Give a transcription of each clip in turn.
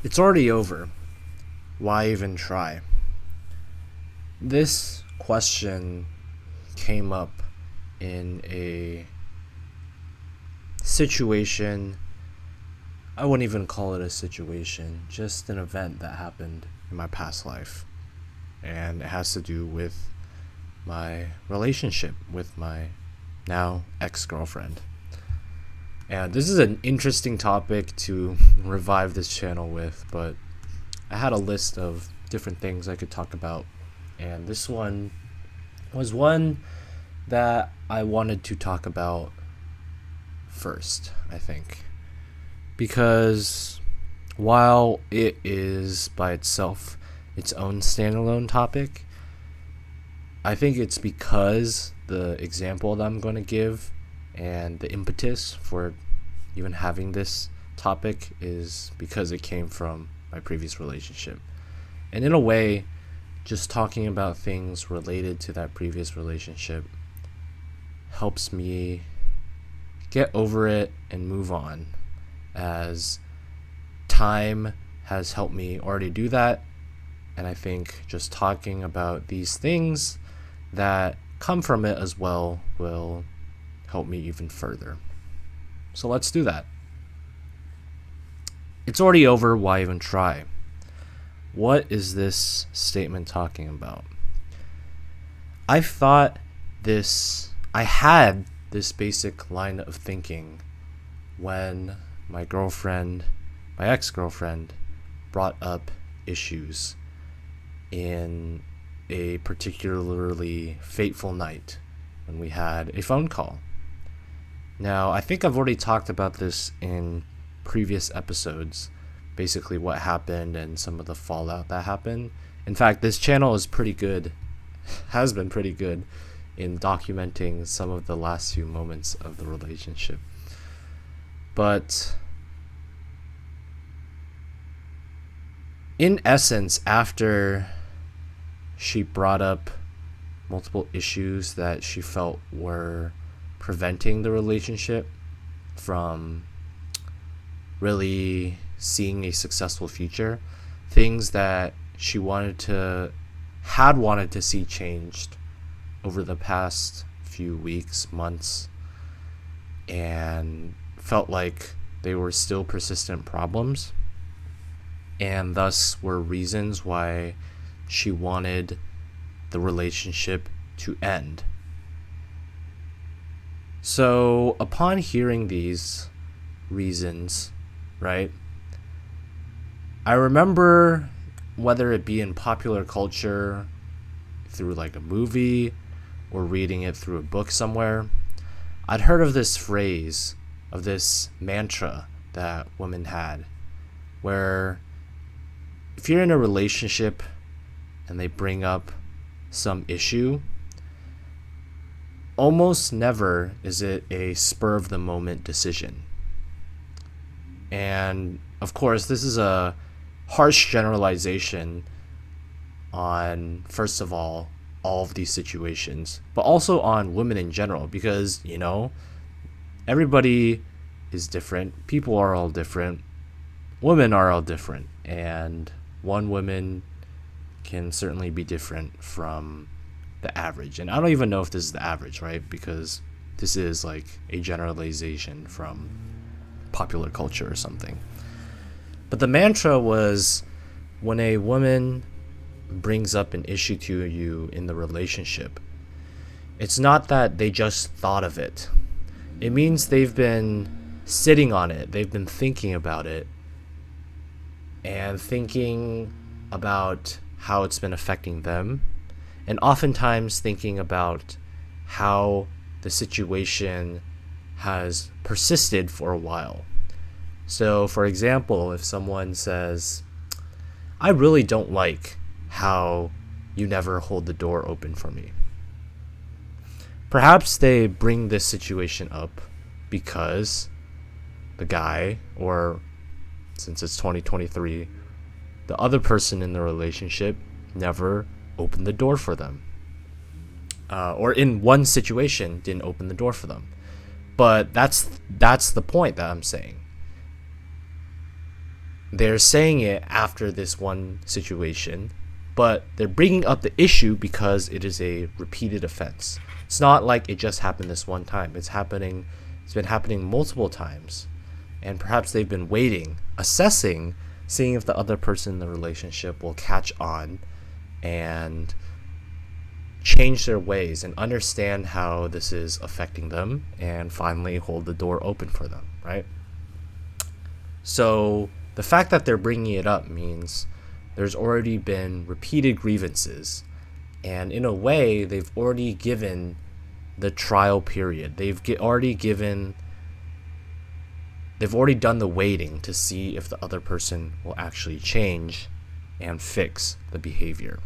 It's already over. Why even try? This question came up in a situation. I wouldn't even call it a situation, just an event that happened in my past life. And it has to do with my relationship with my now ex girlfriend. And this is an interesting topic to revive this channel with, but I had a list of different things I could talk about. And this one was one that I wanted to talk about first, I think. Because while it is by itself its own standalone topic, I think it's because the example that I'm going to give and the impetus for even having this topic is because it came from my previous relationship. And in a way, just talking about things related to that previous relationship helps me get over it and move on, as time has helped me already do that. And I think just talking about these things that come from it as well will help me even further. So let's do that. It's already over, why even try? What is this statement talking about? I had this basic line of thinking when my ex-girlfriend, brought up issues in a particularly fateful night when we had a phone call. Now, I think I've already talked about this in previous episodes, basically what happened and some of the fallout that happened. In fact, this channel is pretty good, has been pretty good in documenting some of the last few moments of the relationship. But in essence, after she brought up multiple issues that she felt were preventing the relationship from really seeing a successful future, things that she had wanted to see changed over the past few weeks, months, and felt like they were still persistent problems, and thus were reasons why she wanted the relationship to end. So upon hearing these reasons, right, I remember, whether it be in popular culture, through like a movie, or reading it through a book somewhere, I'd heard of this phrase, of this mantra that women had, where if you're in a relationship and they bring up some issue, almost never is it a spur of the moment decision. And of course, this is a harsh generalization on, first of all of these situations, but also on women in general, because, everybody is different. People are all different. Women are all different. And one woman can certainly be different from the average. And I don't even know if this is the average, right? Because this is like a generalization from popular culture or something. But the mantra was, when a woman brings up an issue to you in the relationship, it's not that they just thought of it. It means they've been sitting on it. They've been thinking about it and thinking about how it's been affecting them, and oftentimes thinking about how the situation has persisted for a while. So, for example, if someone says, I really don't like how you never hold the door open for me. Perhaps they bring this situation up because the guy, or since it's 2023, the other person in the relationship never opened the door for them. Or in one situation, didn't open the door for them. But that's the point that I'm saying. they're saying it after this one situation, but they're bringing up the issue because it is a repeated offense. It's not like it just happened this one time. It's been happening multiple times. And perhaps they've been waiting, assessing, seeing if the other person in the relationship will catch on and change their ways and understand how this is affecting them and finally hold the door open for them, right? So the fact that they're bringing it up means there's already been repeated grievances, and in a way they've already given the trial period. They've already done the waiting to see if the other person will actually change and fix the behavior.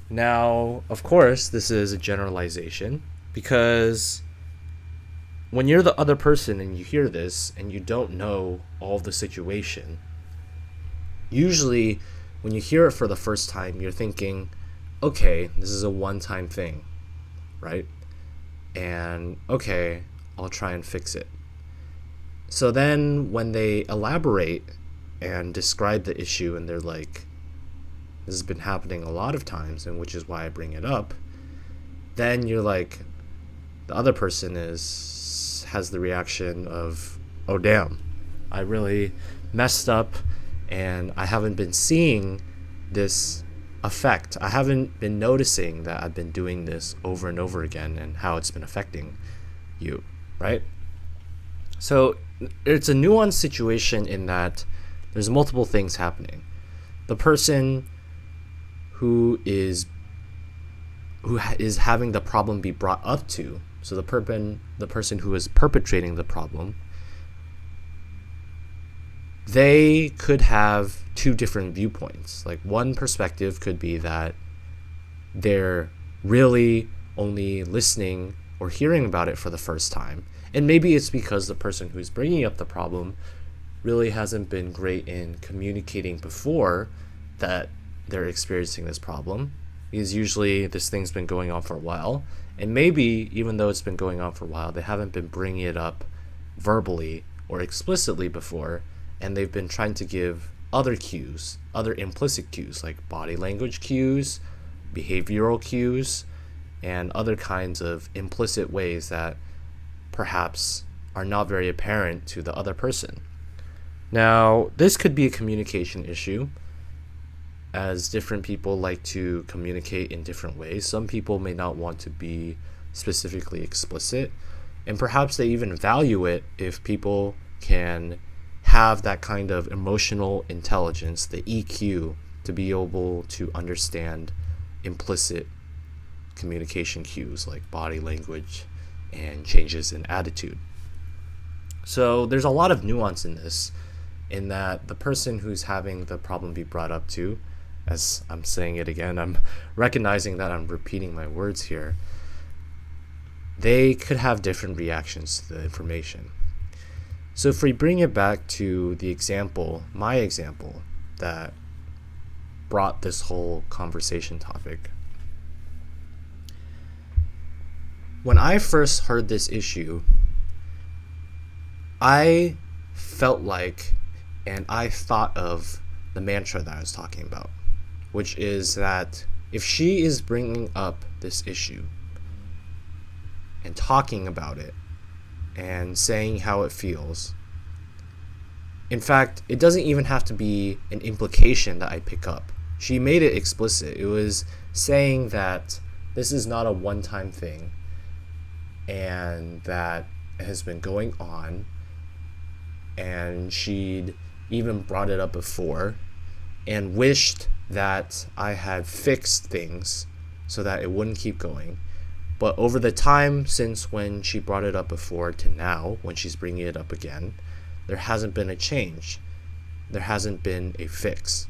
Now, of course, this is a generalization because when you're the other person and you hear this and you don't know all of the situation, usually when you hear it for the first time, you're thinking, okay, this is a one-time thing, right? And okay, I'll try and fix it. So then when they elaborate and describe the issue and they're like, this has been happening a lot of times, and which is why I bring it up, then you're like, the other person has the reaction of, oh damn, I really messed up and I haven't been seeing this effect. I haven't been noticing that I've been doing this over and over again and how it's been affecting you, right? So it's a nuanced situation in that there's multiple things happening. The person who is having the problem be brought up to, so the person who is perpetrating the problem, they could have two different viewpoints. Like, one perspective could be that they're really only listening or hearing about it for the first time, and maybe it's because the person who's bringing up the problem really hasn't been great in communicating before that they're experiencing this problem, because usually this thing's been going on for a while, and maybe even though it's been going on for a while, they haven't been bringing it up verbally or explicitly before, and they've been trying to give other cues, other implicit cues like body language cues, behavioral cues, and other kinds of implicit ways that perhaps are not very apparent to the other person. Now, this could be a communication issue, as different people like to communicate in different ways. Some people may not want to be specifically explicit, and perhaps they even value it if people can have that kind of emotional intelligence, the EQ, to be able to understand implicit communication cues like body language and changes in attitude. So there's a lot of nuance in this, in that the person who's having the problem be brought up to, as I'm saying it again, I'm recognizing that I'm repeating my words here, they could have different reactions to the information. So if we bring it back to the example, my example, that brought this whole conversation topic. When I first heard this issue, I felt like, and I thought of the mantra that I was talking about, which is that if she is bringing up this issue and talking about it and saying how it feels, in fact, it doesn't even have to be an implication that I pick up. She made it explicit. It was saying that this is not a one-time thing and that it has been going on, and she'd even brought it up before and wished that I had fixed things so that it wouldn't keep going. But over the time since when she brought it up before to now, when she's bringing it up again, there hasn't been a change. There hasn't been a fix.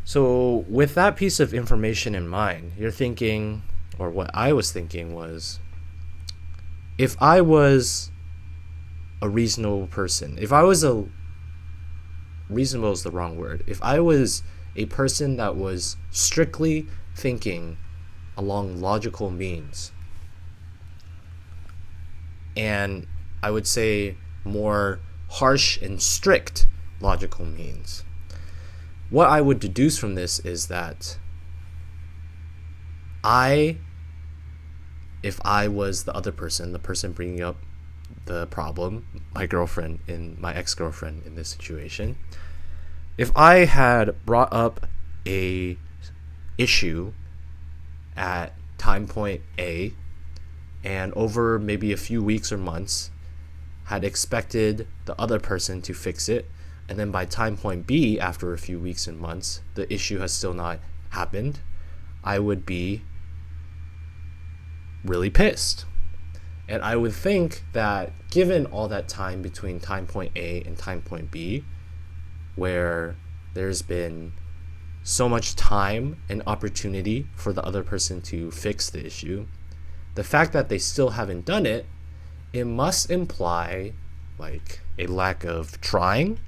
So with that piece of information in mind, you're thinking, or what I was thinking was, if I was a reasonable person, reasonable is the wrong word. If I was a person that was strictly thinking along logical means, and I would say more harsh and strict logical means. What I would deduce from this is that if I was the other person, the person bringing up the problem, my ex-girlfriend in this situation, if I had brought up a issue at time point A and over maybe a few weeks or months had expected the other person to fix it, and then by time point B, after a few weeks and months, the issue has still not happened, I would be really pissed. And I would think that given all that time between time point A and time point B, where there's been so much time and opportunity for the other person to fix the issue, the fact that they still haven't done it, it must imply like a lack of trying,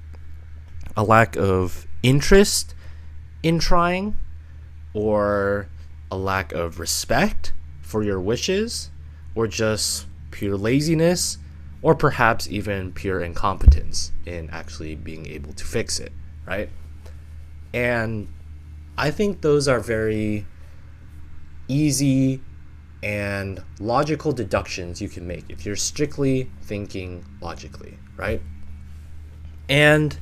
a lack of interest in trying, or a lack of respect for your wishes, or just pure laziness, or perhaps even pure incompetence in actually being able to fix it, right? And I think those are very easy and logical deductions you can make if you're strictly thinking logically, right? And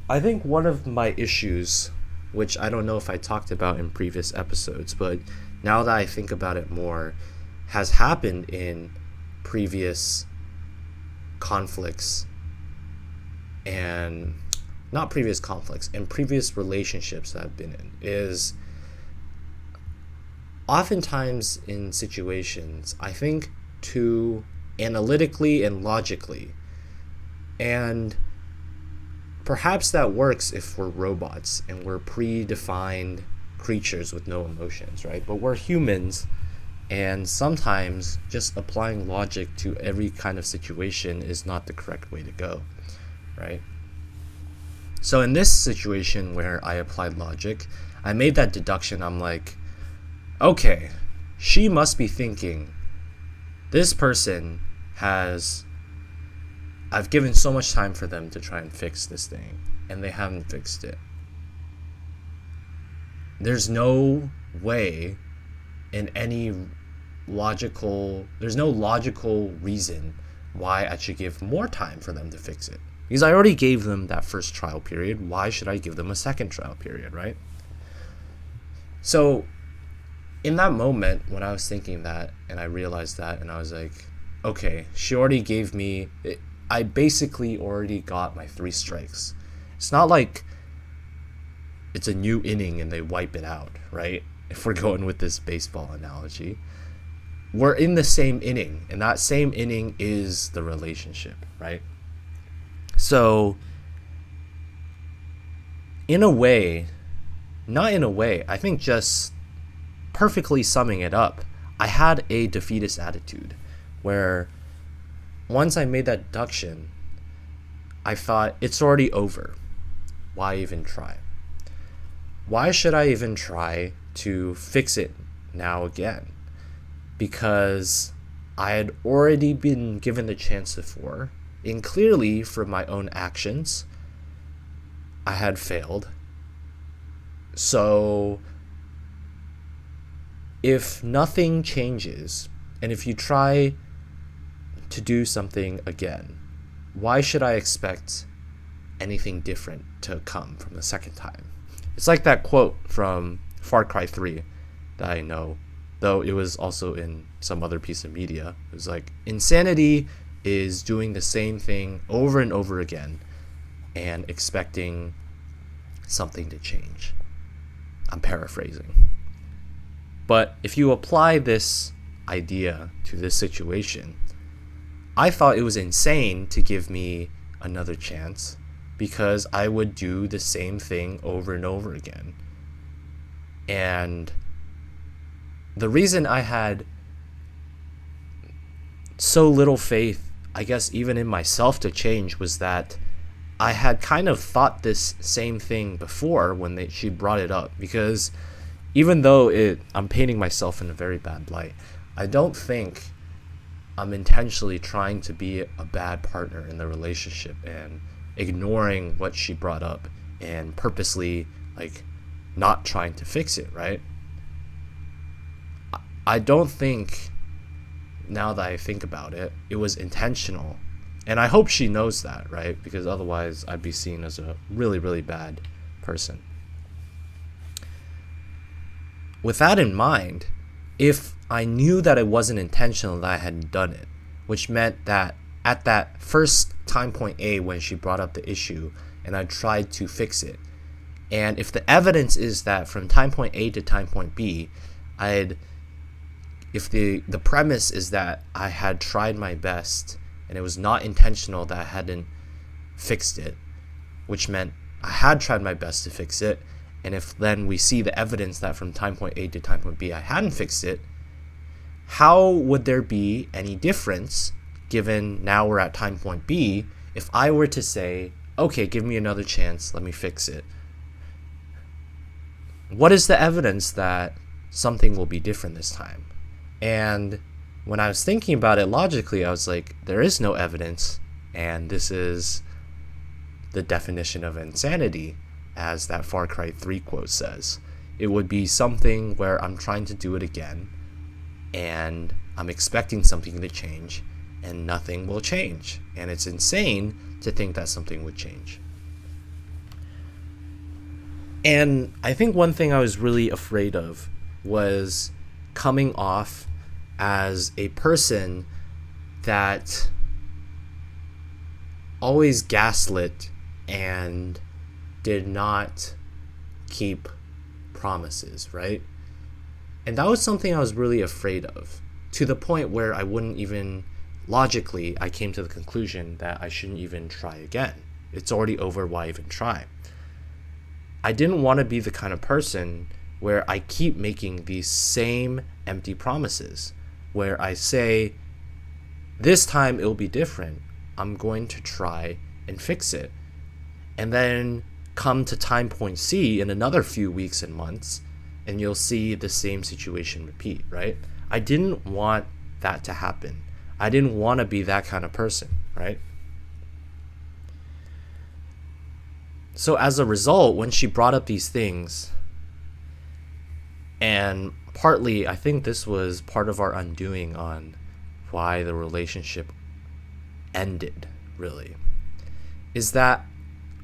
I think one of my issues, which I don't know if I talked about in previous episodes, but now that I think about it more, has happened in previous conflicts and not previous conflicts, in previous relationships that I've been in, is oftentimes in situations I think too analytically and logically, and perhaps that works if we're robots and we're predefined creatures with no emotions, right? But we're humans, and sometimes just applying logic to every kind of situation is not the correct way to go, right? So in this situation where I applied logic, I made that deduction. I'm like, okay, she must be thinking, this person I've given so much time for them to try and fix this thing, and they haven't fixed it. There's no way there's no logical reason why I should give more time for them to fix it. Because I already gave them that first trial period, why should I give them a second trial period, right? So in that moment when I was thinking that and I realized that, and I was like, okay, I basically already got my 3 strikes. It's not like it's a new inning and they wipe it out, right? If we're going with this baseball analogy, we're in the same inning, and that same inning is the relationship, right? So I think just perfectly summing it up, I had a defeatist attitude where once I made that deduction, I thought, it's already over. Why even try? Why should I even try to fix it now again? Because I had already been given the chance before, and clearly from my own actions, I had failed. So if nothing changes, and if you try to do something again, why should I expect anything different to come from the second time? It's like that quote from Far Cry 3 that I know, though it was also in some other piece of media. It was like, insanity is doing the same thing over and over again and expecting something to change. I'm paraphrasing. But if you apply this idea to this situation, I thought it was insane to give me another chance because I would do the same thing over and over again. And the reason I had so little faith, I guess even in myself, to change was that I had kind of thought this same thing before when she brought it up. Because even though I'm painting myself in a very bad light, I don't think I'm intentionally trying to be a bad partner in the relationship and ignoring what she brought up and purposely like not trying to fix it, right? I don't think, now that I think about it, it was intentional. And I hope she knows that, right? Because otherwise I'd be seen as a really, really bad person. With that in mind, if I knew that it wasn't intentional that I hadn't done it, which meant that at that first time point A when she brought up the issue and I tried to fix it, and if the evidence is that from time point A to time point B, if the premise is that I had tried my best and it was not intentional that I hadn't fixed it, which meant I had tried my best to fix it, and if then we see the evidence that from time point A to time point B I hadn't fixed it, how would there be any difference given now we're at time point B if I were to say, okay, give me another chance, let me fix it? What is the evidence that something will be different this time? And when I was thinking about it logically, I was like, there is no evidence, and this is the definition of insanity, as that Far Cry 3 quote says. It would be something where I'm trying to do it again, and I'm expecting something to change, and nothing will change. And it's insane to think that something would change. And I think one thing I was really afraid of was coming off as a person that always gaslit and did not keep promises, right? And that was something I was really afraid of, to the point where I wouldn't even, logically, I came to the conclusion that I shouldn't even try again. It's already over, why even try? I didn't want to be the kind of person where I keep making these same empty promises, where I say, this time it'll be different. I'm going to try and fix it. And then come to time point C in another few weeks and months, and you'll see the same situation repeat, right? I didn't want that to happen. I didn't want to be that kind of person, right? So as a result, when she brought up these things, and partly I think this was part of our undoing on why the relationship ended, really, is that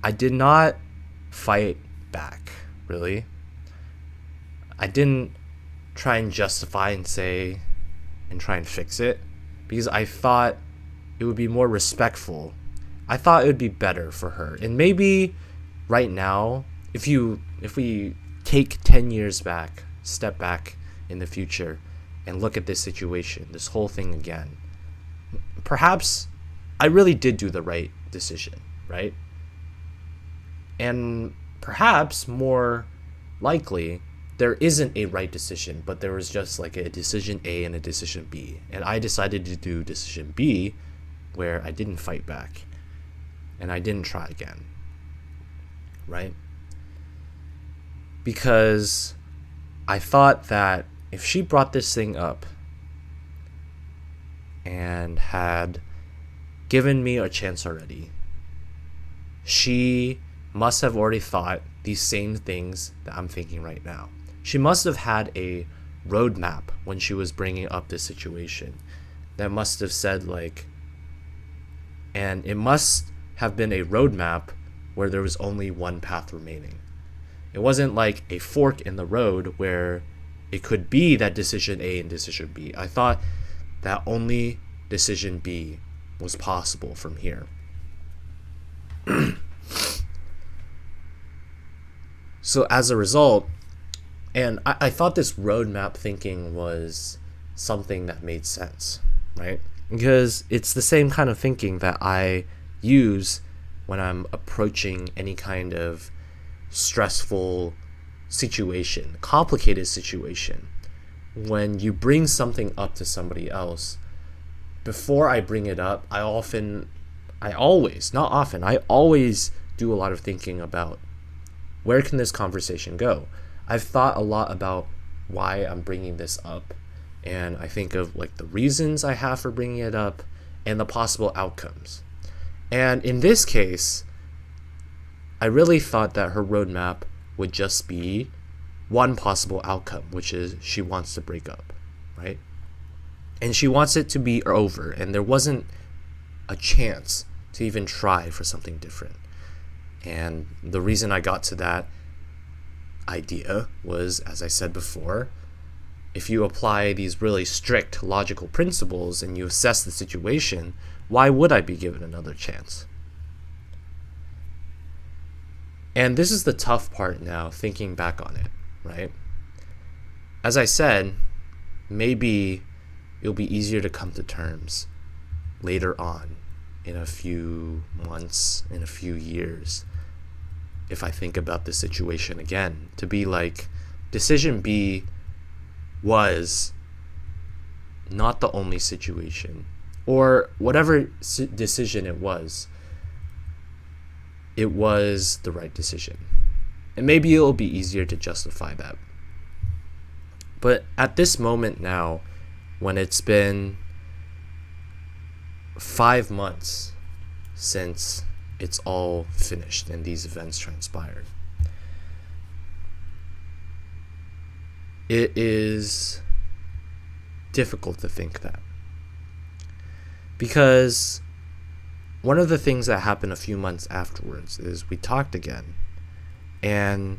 I did not fight back, really. I didn't try and justify and say and try and fix it, because I thought it would be more respectful. I thought it would be better for her. And maybe right now, if we take 10 years back, step back in the future and look at this situation, this whole thing again, perhaps I really did do the right decision, right? And perhaps more likely there isn't a right decision, but there was just like a decision A and a decision B. And I decided to do decision B, where I didn't fight back and I didn't try again, right? Because I thought that if she brought this thing up and had given me a chance already, she must have already thought these same things that I'm thinking right now. She must have had a roadmap when she was bringing up this situation that must have said like, and it must have been a roadmap where there was only one path remaining. It wasn't like a fork in the road where it could be that decision A and decision B. I thought that only decision B was possible from here. So as a result, and I thought this roadmap thinking was something that made sense, right? Because it's the same kind of thinking that I use when I'm approaching any kind of stressful situation, complicated situation. When you bring something up to somebody else, before I bring it up, I always do a lot of thinking about, where can this conversation go? I've thought a lot about why I'm bringing this up and I think of like the reasons I have for bringing it up and the possible outcomes. And in this case, I really thought that her roadmap would just be one possible outcome, which is she wants to break up, right? And she wants it to be over, and there wasn't a chance to even try for something different. And the reason I got to that idea was, as I said before, if you apply these really strict logical principles and you assess the situation, why would I be given another chance? And this is the tough part now, thinking back on it, right? As I said, maybe it'll be easier to come to terms later on, in a few months, in a few years, if I think about the situation again, to be like, decision B was not the only situation, or whatever decision it was the right decision. And maybe it'll be easier to justify that. But at this moment now, when it's been 5 months since it's all finished and these events transpired, it is difficult to think that. Because one of the things that happened a few months afterwards is we talked again, and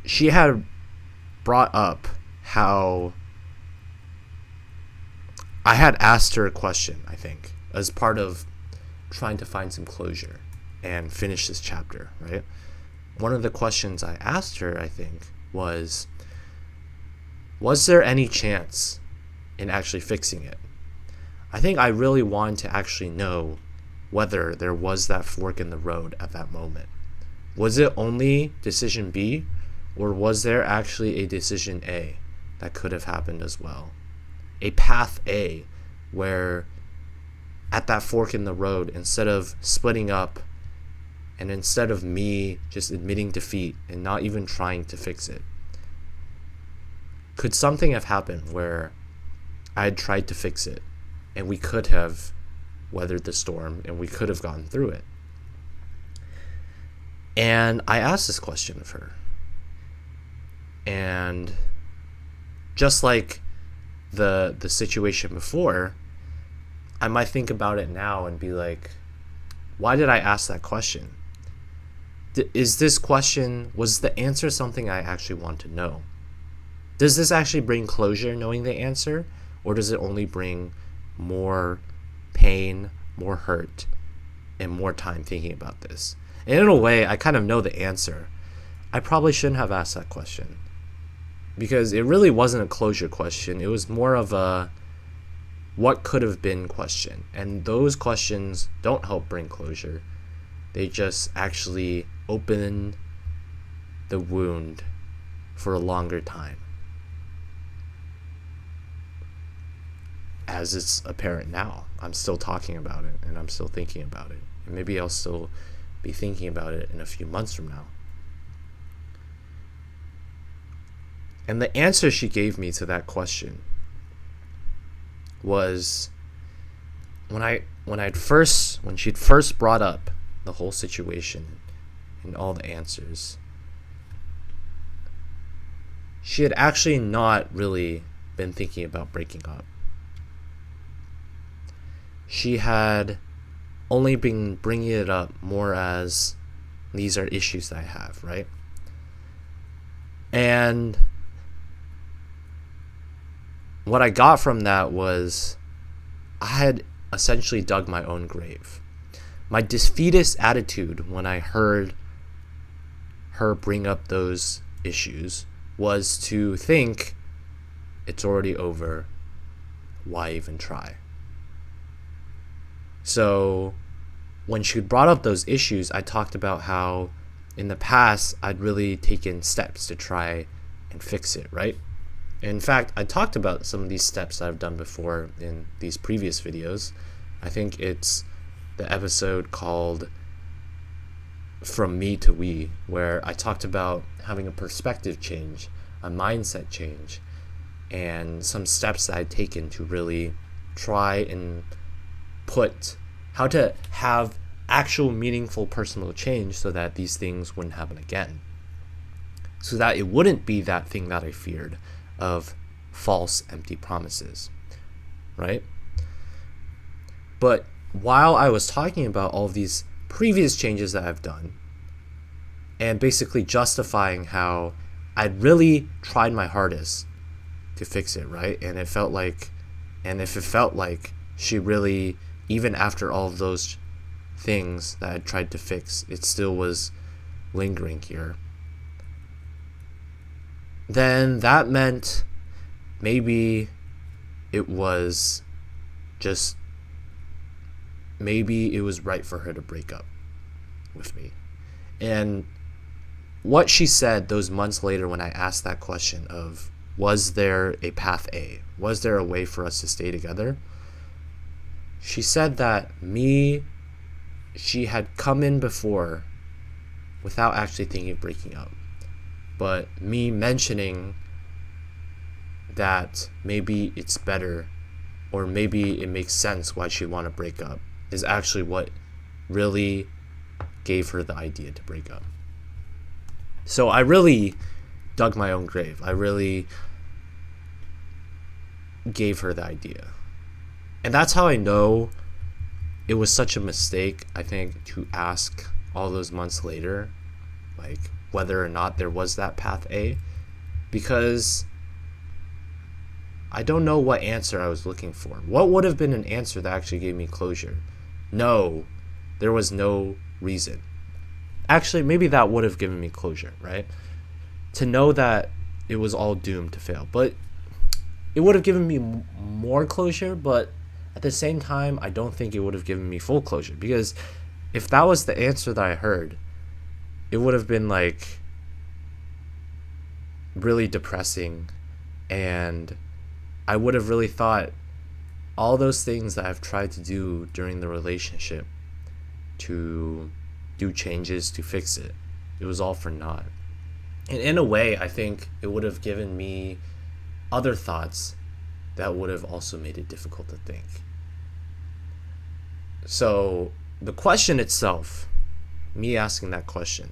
she had brought up how I had asked her a question, I think, as part of trying to find some closure and finish this chapter, right? One of the questions I asked her, I think, was there any chance in actually fixing it? I think I really wanted to actually know whether there was that fork in the road at that moment. Was it only decision B, or was there actually a decision A that could have happened as well? A path A, where at that fork in the road, instead of splitting up and instead of me just admitting defeat and not even trying to fix it, could something have happened where I had tried to fix it and we could have weathered the storm and we could have gone through it? And I asked this question of her. And just like the situation before, I might think about it now and be like, why did I ask that question? Was the answer something I actually want to know? Does this actually bring closure, knowing the answer? Or does it only bring more pain, more hurt, and more time thinking about this? And in a way, I kind of know the answer. I probably shouldn't have asked that question, because it really wasn't a closure question. It was more of a what could have been question. And those questions don't help bring closure. They just actually open the wound for a longer time. As it's apparent now, I'm still talking about it and I'm still thinking about it. And maybe I'll still be thinking about it in a few months from now. And the answer she gave me to that question was when she'd first brought up the whole situation and all the answers, she had actually not really been thinking about breaking up. She had only been bringing it up more as, these are issues that I have, right? And what I got from that was I had essentially dug my own grave. My defeatist attitude when I heard her bring up those issues was to think, it's already over, why even try? So when she brought up those issues, I talked about how in the past I'd really taken steps to try and fix it, right? In fact, I talked about some of these steps that I've done before in these previous videos. I think it's the episode called From Me to We, where I talked about having a perspective change, a mindset change, and some steps that I'd taken to really try and put how to have actual meaningful personal change so that these things wouldn't happen again. So that it wouldn't be that thing that I feared of false, empty promises, right? But while I was talking about all of these previous changes that I've done and basically justifying how I'd really tried my hardest to fix it, right? And if it felt like she really, even after all of those things that I tried to fix, it still was lingering here, then that meant maybe it was right for her to break up with me. And what she said those months later when I asked that question of, was there a path A? Was there a way for us to stay together? She said that she had come in before without actually thinking of breaking up. But me mentioning that maybe it's better or maybe it makes sense why she'd want to break up is actually what really gave her the idea to break up. So I really dug my own grave. I really gave her the idea. And that's how I know it was such a mistake, I think, to ask all those months later, like, whether or not there was that path A, because I don't know what answer I was looking for. What would have been an answer that actually gave me closure? No, there was no reason. Actually, maybe that would have given me closure, right? To know that it was all doomed to fail. But it would have given me more closure, but at the same time, I don't think it would have given me full closure. Because if that was the answer that I heard, it would have been like really depressing, and I would have really thought all those things that I've tried to do during the relationship to do changes to fix it, it was all for naught. And in a way, I think it would have given me other thoughts that would have also made it difficult to think. So the question itself, me asking that question,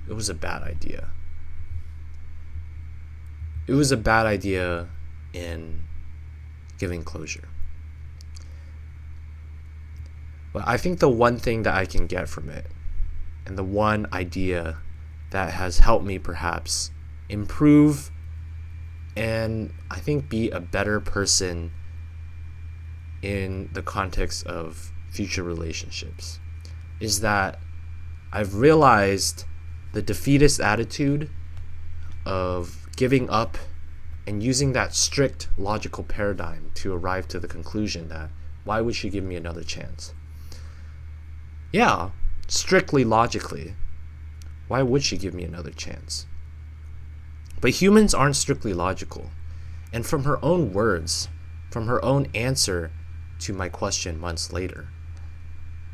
it was a bad idea. It was a bad idea in giving closure. But I think the one thing that I can get from it, and the one idea that has helped me perhaps improve and I think be a better person in the context of future relationships, is that I've realized the defeatist attitude of giving up and using that strict logical paradigm to arrive to the conclusion that, why would she give me another chance? Yeah, strictly logically, why would she give me another chance? But humans aren't strictly logical. And from her own words, from her own answer to my question months later,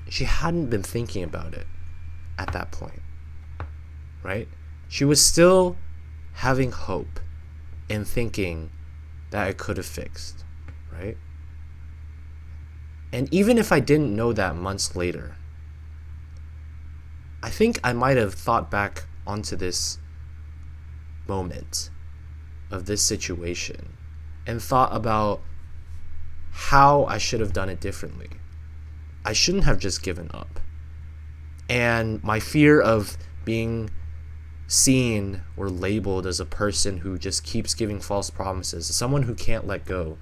she hadn't been thinking about it at that point, right? She was still having hope and thinking that I could have fixed, right? And even if I didn't know that months later, I think I might have thought back onto this moment of this situation and thought about how I should have done it differently. I shouldn't have just given up. And my fear of being seen or labeled as a person who just keeps giving false promises, someone who can't let go,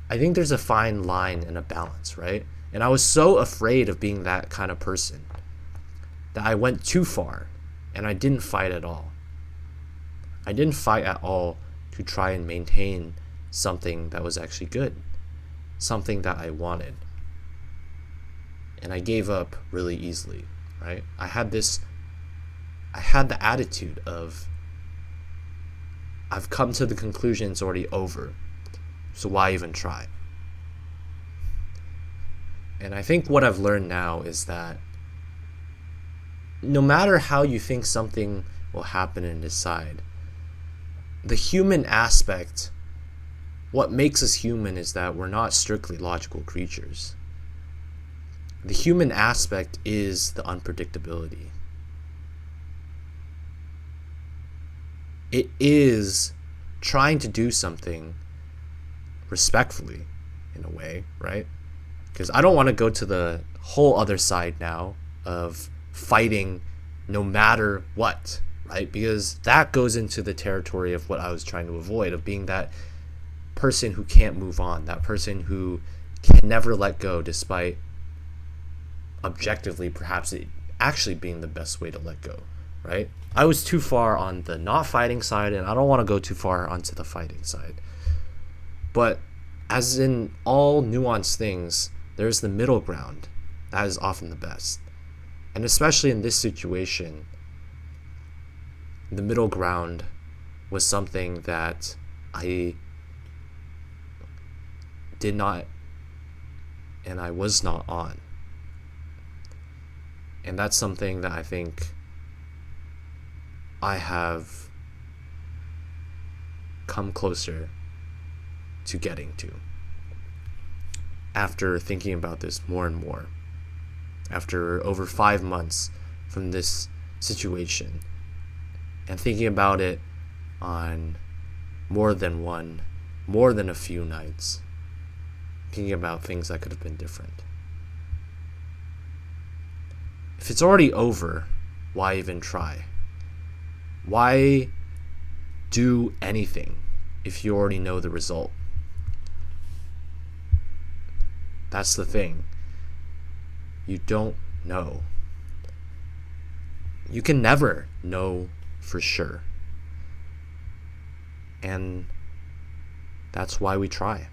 I think there's a fine line and a balance, right? And I was so afraid of being that kind of person that I went too far, and I didn't fight at all. I didn't fight at all to try and maintain something that was actually good, something that I wanted. And I gave up really easily, right? I had the attitude of, I've come to the conclusion it's already over, so why even try? And I think what I've learned now is that no matter how you think something will happen and decide, the human aspect what makes us human is that we're not strictly logical creatures. The human aspect is the unpredictability. It is trying to do something respectfully, in a way, right? Because I don't want to go to the whole other side now of fighting no matter what, right? Because that goes into the territory of what I was trying to avoid, of being that person who can't move on, that person who can never let go despite objectively perhaps it actually being the best way to let go, right? I was too far on the not fighting side, and I don't want to go too far onto the fighting side. But as in all nuanced things, there's the middle ground. That is often the best. And especially in this situation, the middle ground was something that I did not and I was not on. And that's something that I think I have come closer to getting to after thinking about this more and more. After over 5 months from this situation and thinking about it on more than a few nights, thinking about things that could have been different. If it's already over, why even try? Why do anything if you already know the result? That's the thing. You don't know. You can never know for sure. And that's why we try.